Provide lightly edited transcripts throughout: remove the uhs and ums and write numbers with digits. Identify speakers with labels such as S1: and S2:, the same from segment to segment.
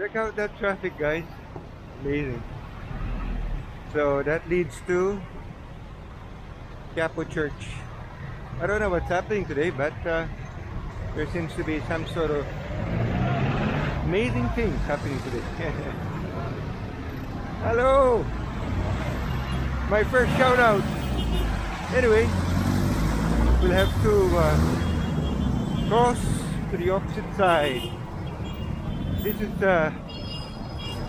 S1: Check out that traffic, guys. Amazing. So that leads to Quiapo Church. I don't know what's happening today, but there seems to be some sort of amazing things happening today. Hello! My first shout out. Anyway, we'll have to cross to the opposite side. This is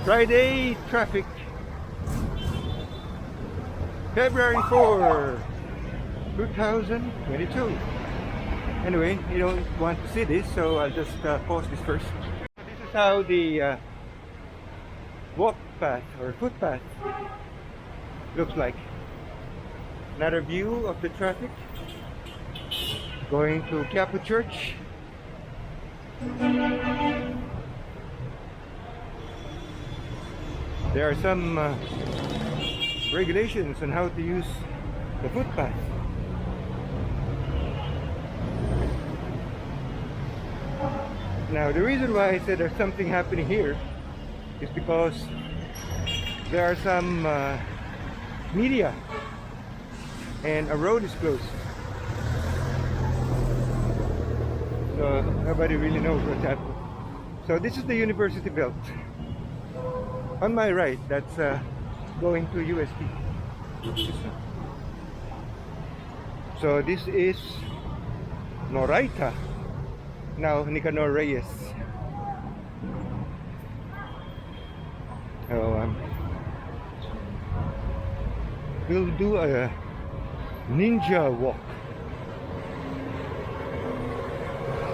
S1: Friday traffic, February 4, 2022. Anyway, you don't want to see this, so I'll just pause this first. This is how the walk path or footpath looks like. Another view of the traffic going to Quiapo Church. There are some regulations on how to use the footpath. Now, the reason why I said there's something happening here is because there are some media and a road is closed. So nobody really knows what's happening. So this is the University Belt. On my right, that's going to UST. So this is Noraita, now Nicanor Reyes. So we'll do a ninja walk.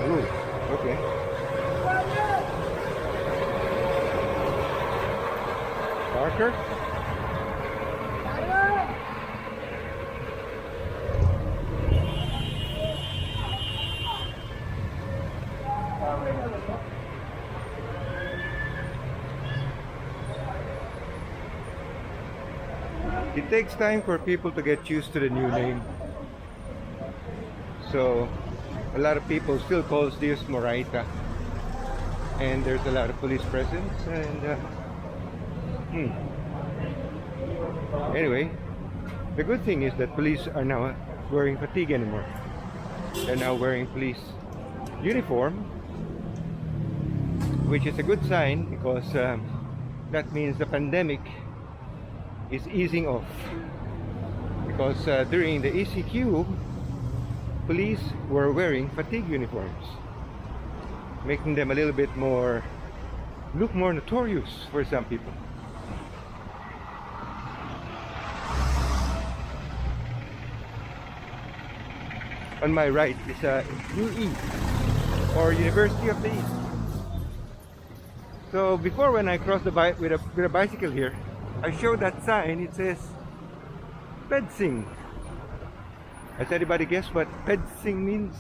S1: Ooh, okay. Parker? It takes time for people to get used to the new name. So a lot of people still calls this Moraita, and there's a lot of police presence and anyway, the good thing is that police are now wearing fatigue anymore. They're now wearing police uniform, which is a good sign because that means the pandemic is easing off. Because during the ECQ, police were wearing fatigue uniforms, making them a little bit more, look more notorious for some people. On my right is UE, or University of the East. So before, when I crossed the with a bicycle here, I showed that sign. It says Pedsing. Has anybody guess what Pedsing means?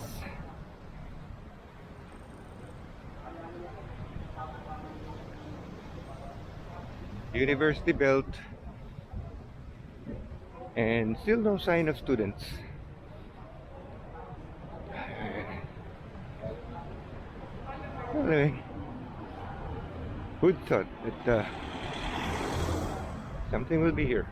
S1: University Belt, and still no sign of students. Anyway, who'd thought that something will be here.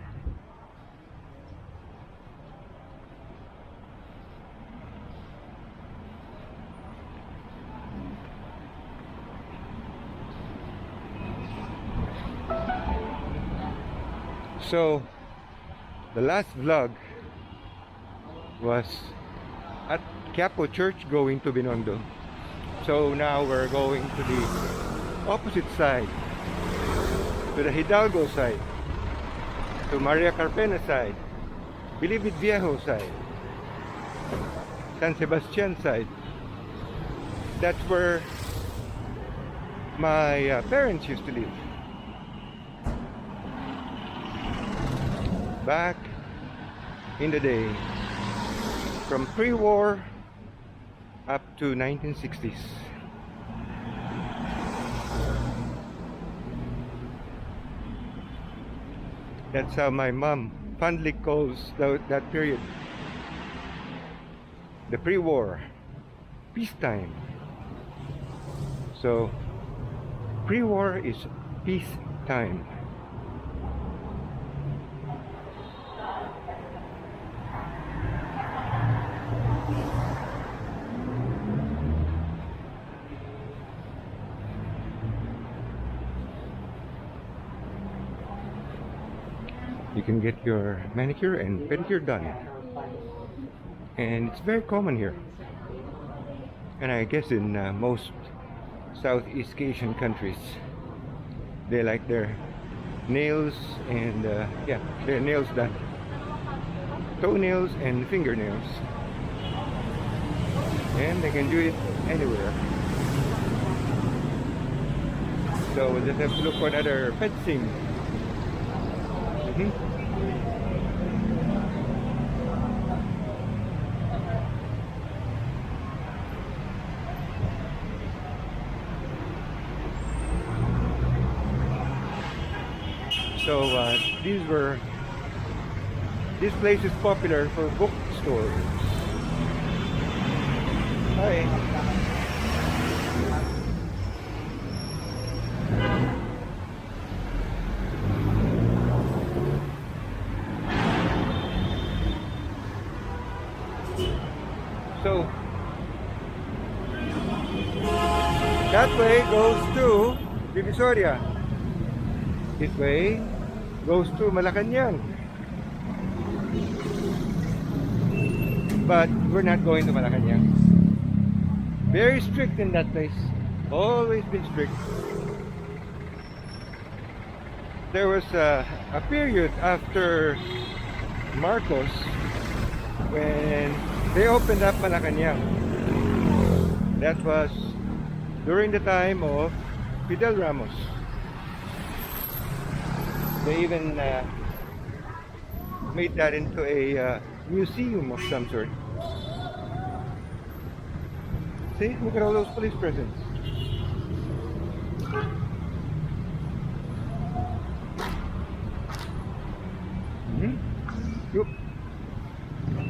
S1: So the last vlog was at Quiapo Church going to Binondo. So now we're going to the opposite side, to the Hidalgo side, to Maria Carpena side, Bilibid Viejo side, San Sebastian side. That's where my parents used to live back in the day, from pre-war up to 1960s. That's how my mom fondly calls that period, the pre-war, peacetime. So Pre-war is peace time. You can get your manicure and pedicure done, and it's very common here, and I guess in most Southeast Asian countries they like their nails and yeah, their nails done, toenails and fingernails, and they can do it anywhere. So we'll just have to look for another pet sim. So this place is popular for bookstores. Hi. So that way goes to Divisoria. This way goes to Malacanang. But we're not going to Malacanang. Very strict in that place. Always been strict. There was a period after Marcos when they opened up Malacanang. That was during the time of Fidel Ramos. They even made that into a museum of some sort. See, look at all those police presents. Look,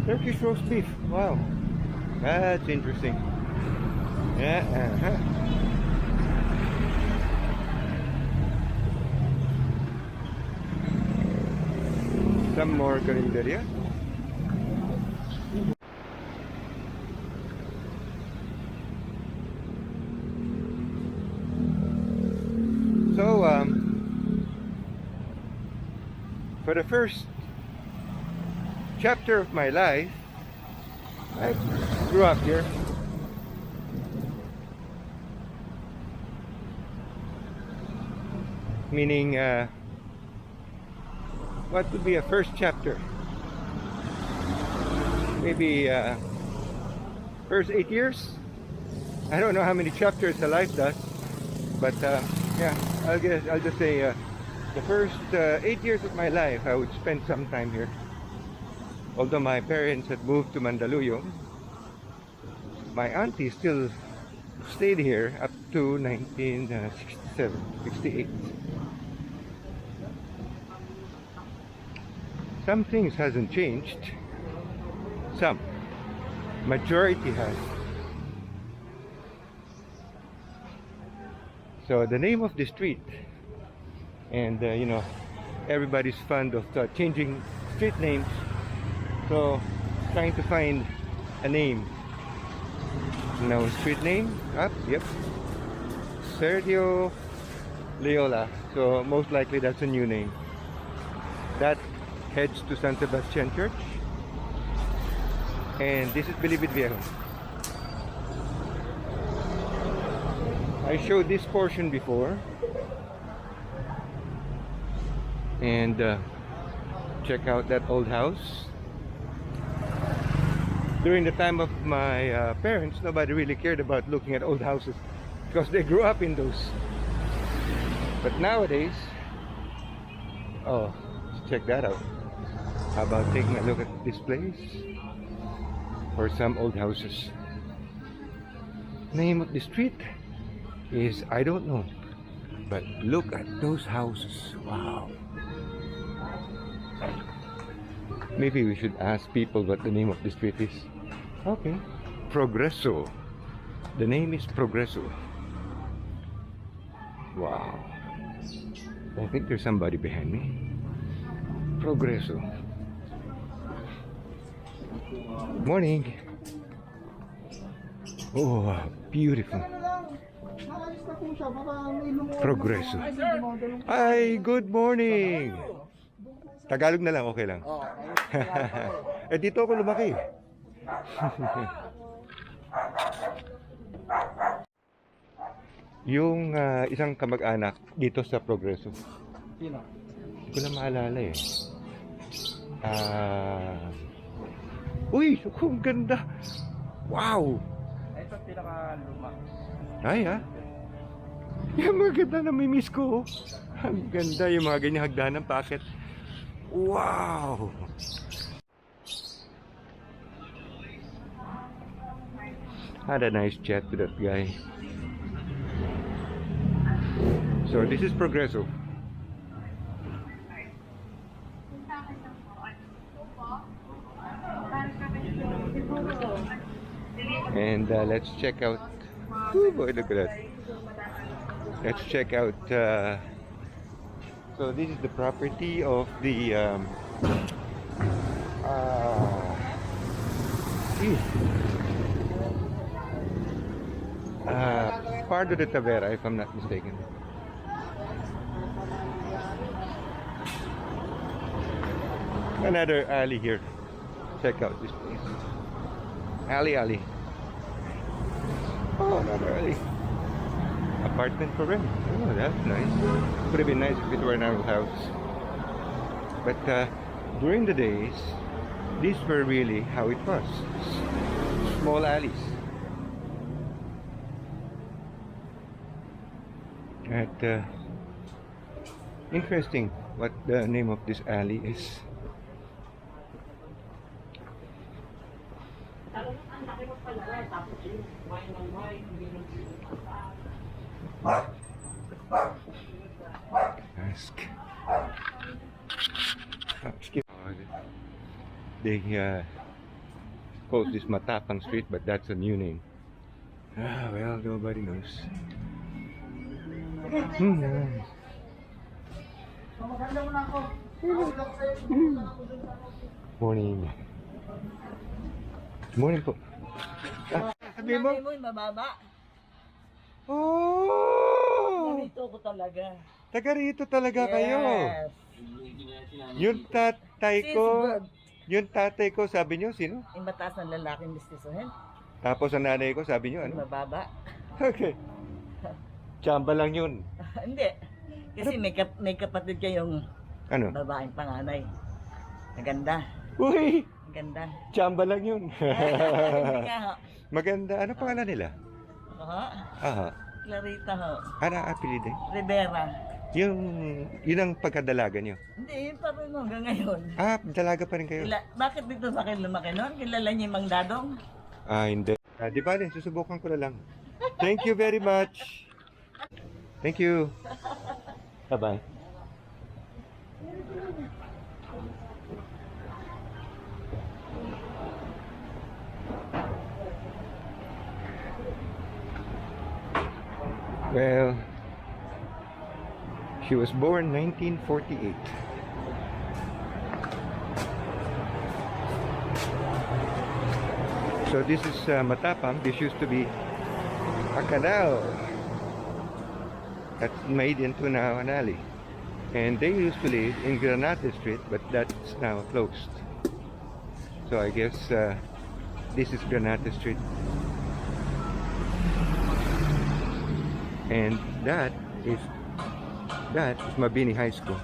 S1: Turkish roast beef. Wow, that's interesting. Yeah. Some more carinderia. So for the first chapter of my life, I grew up here. Meaning what would be a first chapter? Maybe first 8 years? I don't know how many chapters a life does, but yeah, I'll just say the first 8 years of my life I would spend some time here. Although my parents had moved to Mandaluyong, my auntie still stayed here up to 1967, 68. Some things hasn't changed. Some. Majority has. So the name of the street, and you know, everybody's fond of changing street names. So trying to find a name. No street name? Up? Yep. Sergio Leola. So most likely that's a new name. That heads to San Sebastian Church, and this is Bilibid Viejo. I showed this portion before, and check out that old house. During the time of my parents, nobody really cared about looking at old houses because they grew up in those. But nowadays, oh, let's check that out. How about taking a look at this place or some old houses? Name of the street is I don't know, but look at those houses. Wow. Maybe we should ask people what the name of the street is. Okay. Progreso. The name is Progreso. Wow. I think there's somebody behind me. Progreso. Morning. Oh, beautiful. Progreso. Ay, good morning. Tagalog na lang, okay lang. Eh, dito ako lumaki. Yung isang kamag-anak dito sa Progreso.
S2: Sino?
S1: Hindi ko na maalala eh. Uy, ang ganda. Wow.
S2: Ito pinaka-luma.
S1: Ay ha. Yung mga ganda na mimiss ko. Ang ganda yung mga ganyan hagdanan packet. Wow. Had a nice chat with that guy. So this is Progreso. And let's check out. Oh boy, look at that. Let's check out. So this is the property of the Pardo de Tavera, if I'm not mistaken. Another alley here. Check out this place. Alley. Oh, another alley. Apartment for rent. Oh, that's nice. Would have been nice if it were an old house. But during the days, these were really how it was. Small alleys. At interesting what the name of this alley is. Ask. They call this Matapang Street, but that's a new name. Ah, well, nobody knows. Morning. Morning po. Sabi mo?
S3: Sabi mo yung mababa.
S1: Oh!
S3: Dito ko talaga.
S1: Taga rito talaga kayo.
S3: Yes.
S1: Yung tatay ko, yung tatay ko, sabi nyo, sino?
S3: Yung mataas ng lalaking mistisuhin.
S1: Tapos ang nanay ko, sabi nyo, ano?
S3: Mababa.
S1: Okay. Tsamba lang yun.
S3: Hindi. Kasi may kapatid kayong
S1: Ano?
S3: babaeng panganay. Maganda.
S1: Uy!
S3: Maganda.
S1: Tsamba lang yun.
S3: Hindi ka ho.
S1: Maganda. Ano pangalan nila?
S3: Ako ho?
S1: Aha.
S3: Clarita ho.
S1: Ano apelido?
S3: Rivera.
S1: Yun ang pagkadalaga nyo.
S3: Hindi, yun pa rin hanggang ngayon.
S1: Ah, dalaga pa rin kayo.
S3: Bakit dito sa akin lumaki noon? Kilala niyo yung Mang Dadong?
S1: Ah, hindi. Di ba rin, susubukan ko na lang. Thank you very much. Thank you. Bye-bye. Well, she was born 1948. So this is Matapang. This used to be a canal that's made into now an alley. And they used to live in Granate Street, but that's now closed. So I guess this is Granate Street. And that is Mabini High School.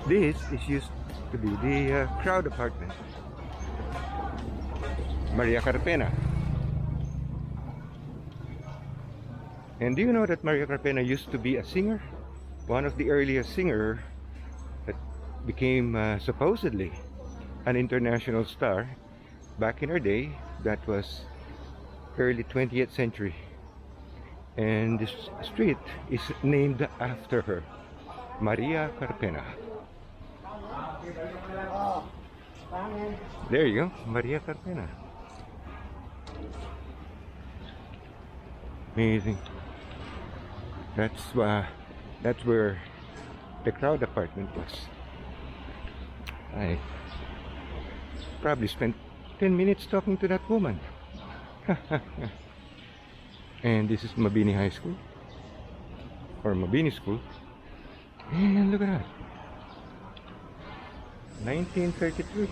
S1: This is used to be the crowd apartment. Maria Carpena. And do you know that Maria Carpena used to be a singer? One of the earliest singer that became supposedly an international star back in her day. That was early 20th century. And this street is named after her, Maria Carpena. There you go, Maria Carpena. Amazing. That's where the crowd apartment was. I probably spent 10 minutes talking to that woman. And this is Mabini High School, or Mabini School. And look at that, 1933.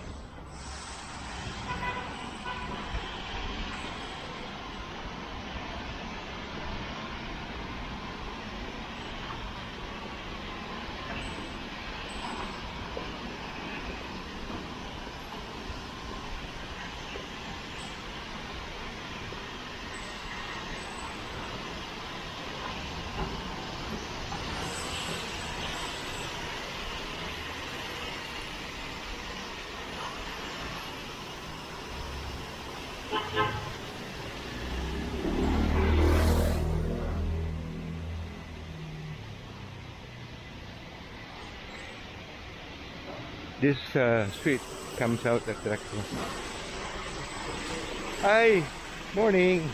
S1: This street comes out at the recto. Hi, morning.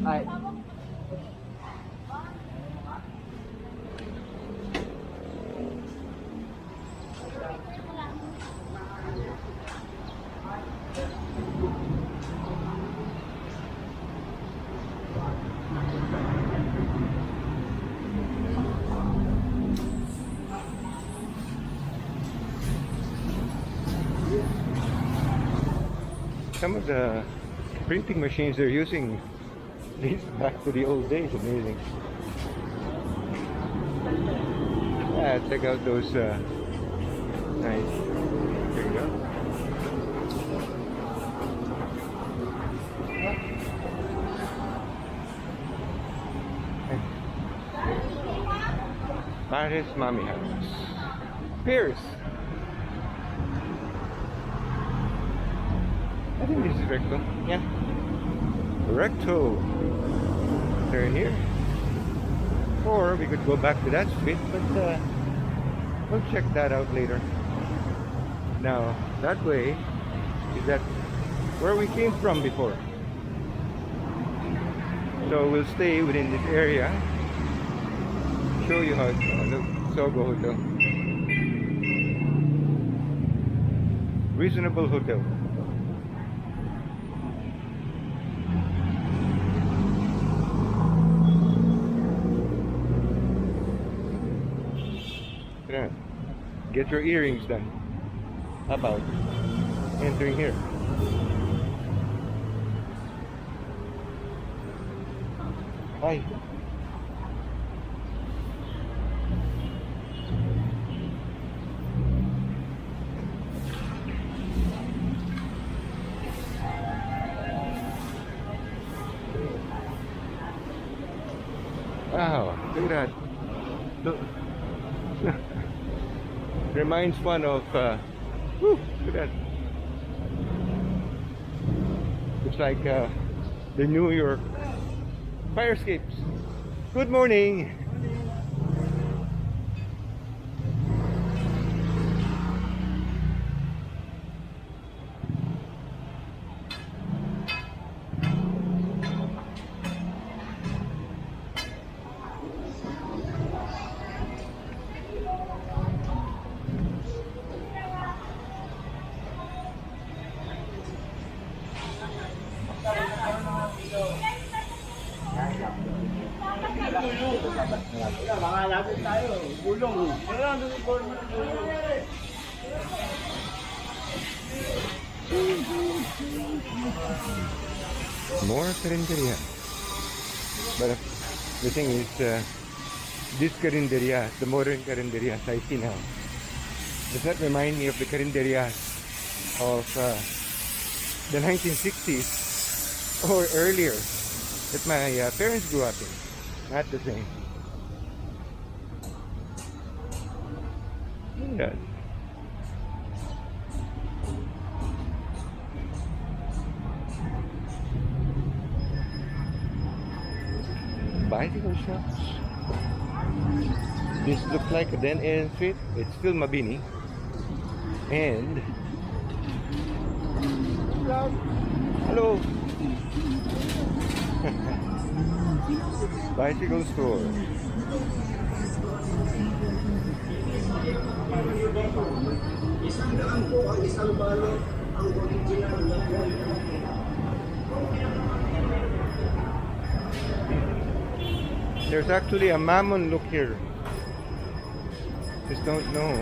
S2: Ay.
S1: Some of the printing machines they're using dates back to the old days. Amazing. Yeah, check out those nice. Here you go. Paris Mommy House. Pierce. I think this is recto. Yeah. Recto. Turn here. Or we could go back to that street, but we'll check that out later. Now, that way is that where we came from before. So we'll stay within this area. Show you how it's look. Sogo Hotel. Reasonable hotel. Yeah. Get your earrings done. How about entering here? Hi. Wow, look at that. Look. Reminds one of look at that. It's like the New York fire escapes. Good morning.
S2: Mga lapit tayo, gulong.
S1: More carinderia. But the thing is, this carinderia, the modern carinderias I see now, does not remind me of the carinderias of the 1960s or earlier that my parents grew up in. Not the same. Yeah. Bicycle shops. This looks like a dead end street. It's still Mabini. And hello. Bicycle store. There's actually a mammon look here. Just don't know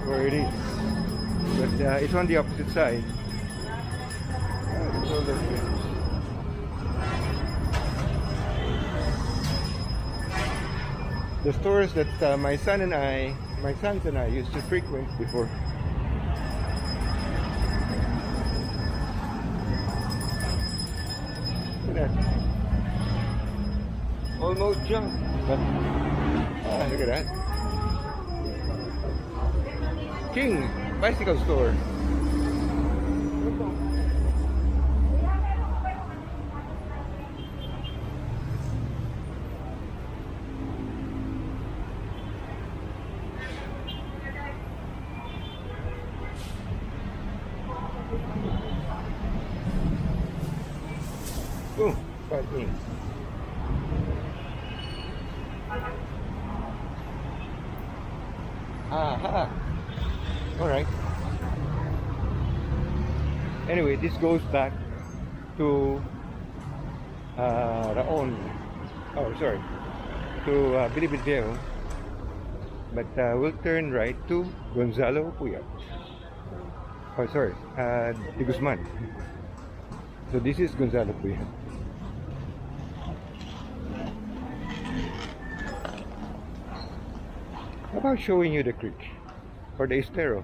S1: where it is. But it's on the opposite side. The stores that my sons and I used to frequent before. Look at that. Almost junk, but look at that. King Bicycle Store. Oh, parking. Aha. All right. Anyway, this goes back to Raon. Oh, sorry. To Bilibid. But we'll turn right to Gonzalo Puyat. Oh, sorry. De Guzman. So this is Gonzalo Puyat. How about showing you the creek or the estero?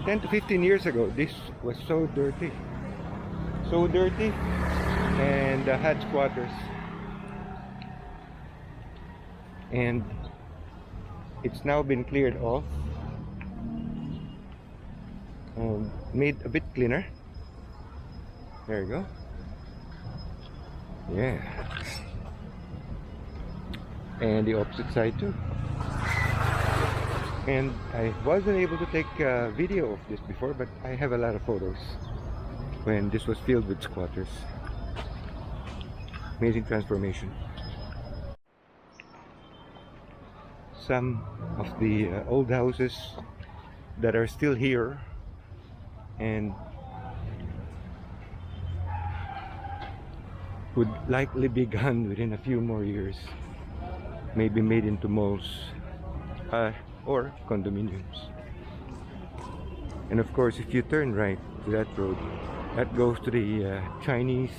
S1: 10 to 15 years ago, this was so dirty. So dirty, and had squatters. And it's now been cleared off and made a bit cleaner. There you go. Yeah. And the opposite side too. And I wasn't able to take a video of this before, but I have a lot of photos when this was filled with squatters. Amazing transformation. Some of the old houses that are still here and would likely be gone within a few more years. Maybe made into malls or condominiums. And of course, if you turn right to that road, that goes to the Chinese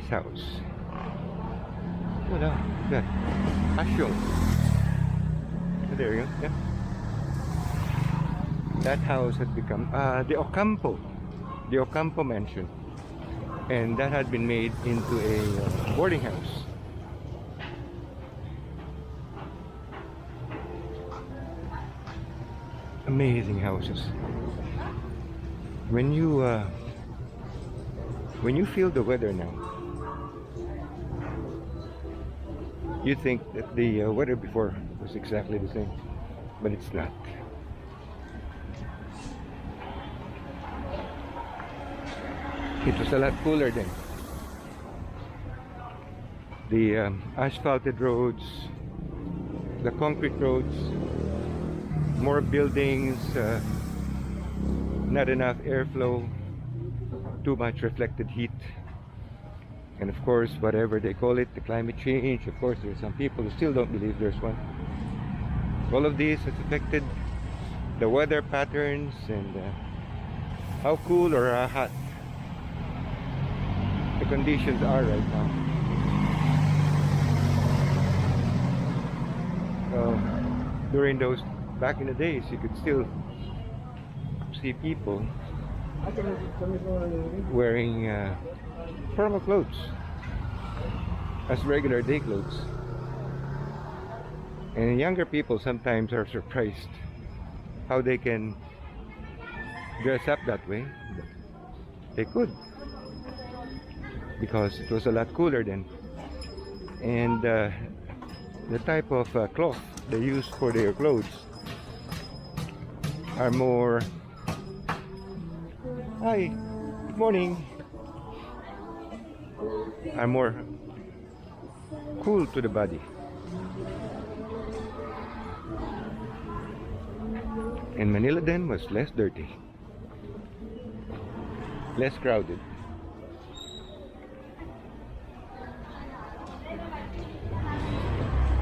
S1: house. What is that? Asyong. There you go. Yeah. That house had become the Ocampo mansion, and that had been made into a boarding house. Amazing houses. When you feel the weather now, you think that the weather before was exactly the same, but it's not. It was a lot cooler then. The asphalted roads, the concrete roads, more buildings, not enough airflow, too much reflected heat, and of course, whatever they call it, the climate change. Of course, there are some people who still don't believe there's one. All of this has affected the weather patterns and how cool or hot the conditions are right now. So during those back in the days, you could still see people wearing formal clothes as regular day clothes. And younger people sometimes are surprised how they can dress up that way. They could, because it was a lot cooler then. And the type of cloth they use for their clothes are more... Hi, good morning. Are more cool to the body. And Manila then was less dirty, less crowded.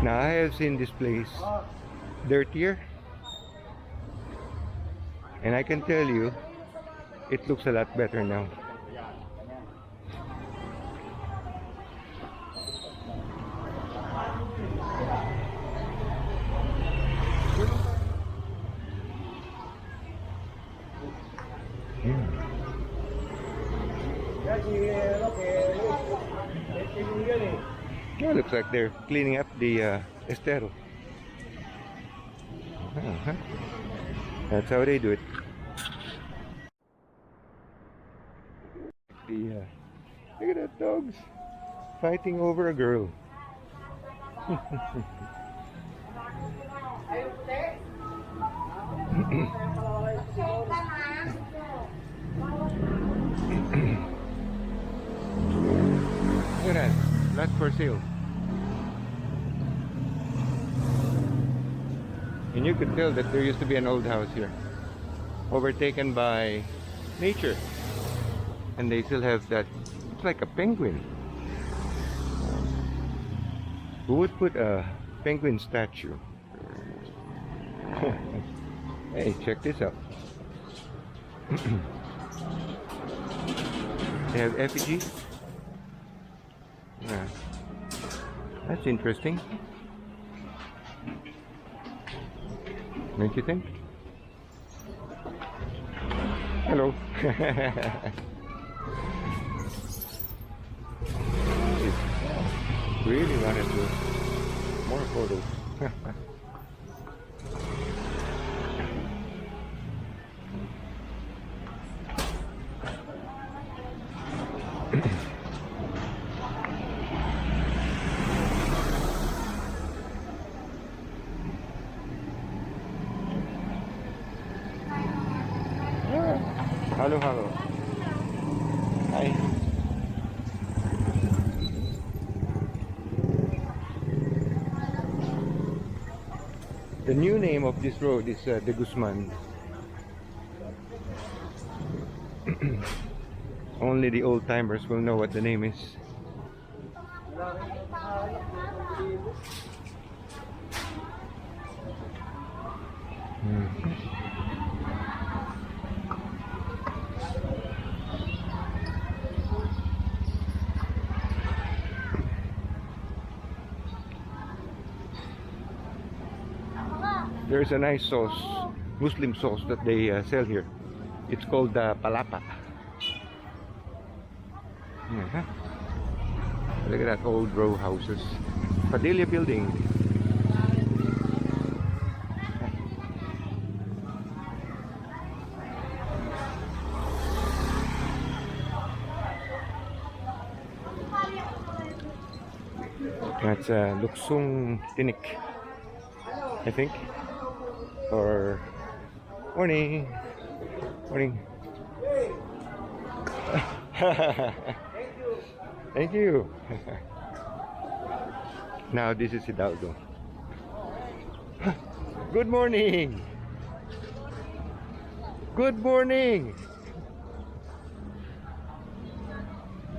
S1: Now I have seen this place dirtier, and I can tell you it looks a lot better now. Yeah, looks like they're cleaning up the estero. Uh-huh. That's how they do it. Look at that, dogs fighting over a girl. Look at that, lot for sale. And you could tell that there used to be an old house here, overtaken by nature. And they still have that, it's like a penguin. Who would put a penguin statue? Hey, check this out. They have effigies. Yeah, that's interesting. Don't you think? Hello. Really wanted to more photos. Hello, hello. Hi. The new name of this road is De Guzman. Only the old timers will know what the name is. There's a nice sauce, Muslim sauce that they sell here. It's called palapa. Look at that old row houses. Padilla building. That's Luksong Tinik, I think. Or morning. Morning. Thank you. Now this is Hidalgo. Good morning. Good morning.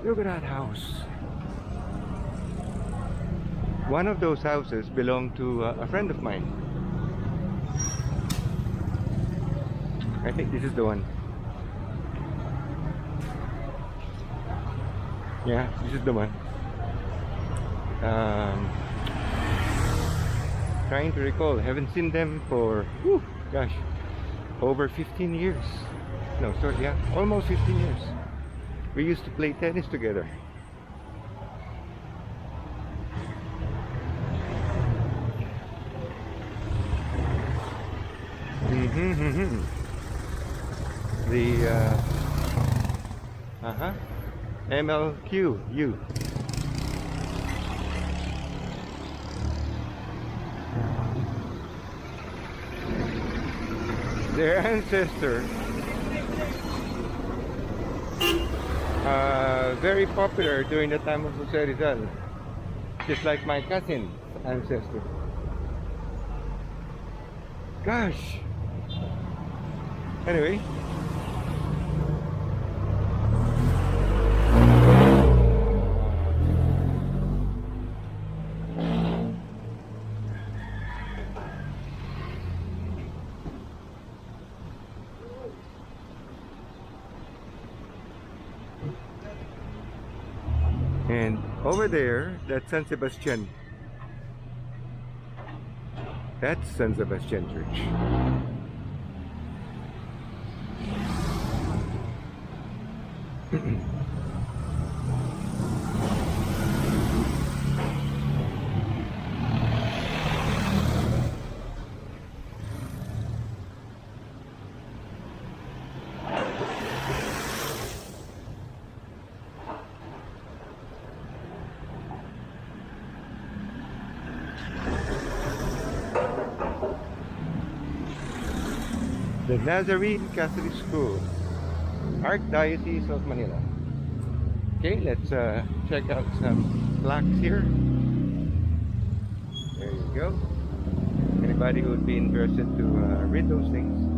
S1: Look at that house. One of those houses belonged to a friend of mine. I think this is the one. Yeah, this is the one. Trying to recall. Haven't seen them for, gosh, over 15 years. No, sorry, yeah, almost 15 years. We used to play tennis together. Mm-hmm. The MLQU. Their ancestor, very popular during the time of Jose Rizal, just like my cousin's ancestor. Gosh. Anyway. And over there, that's San Sebastian. That's San Sebastian Church. The Nazarene Catholic School, Archdiocese of Manila. Okay, let's check out some plaques here. There you go. Anybody who would be interested to read those things.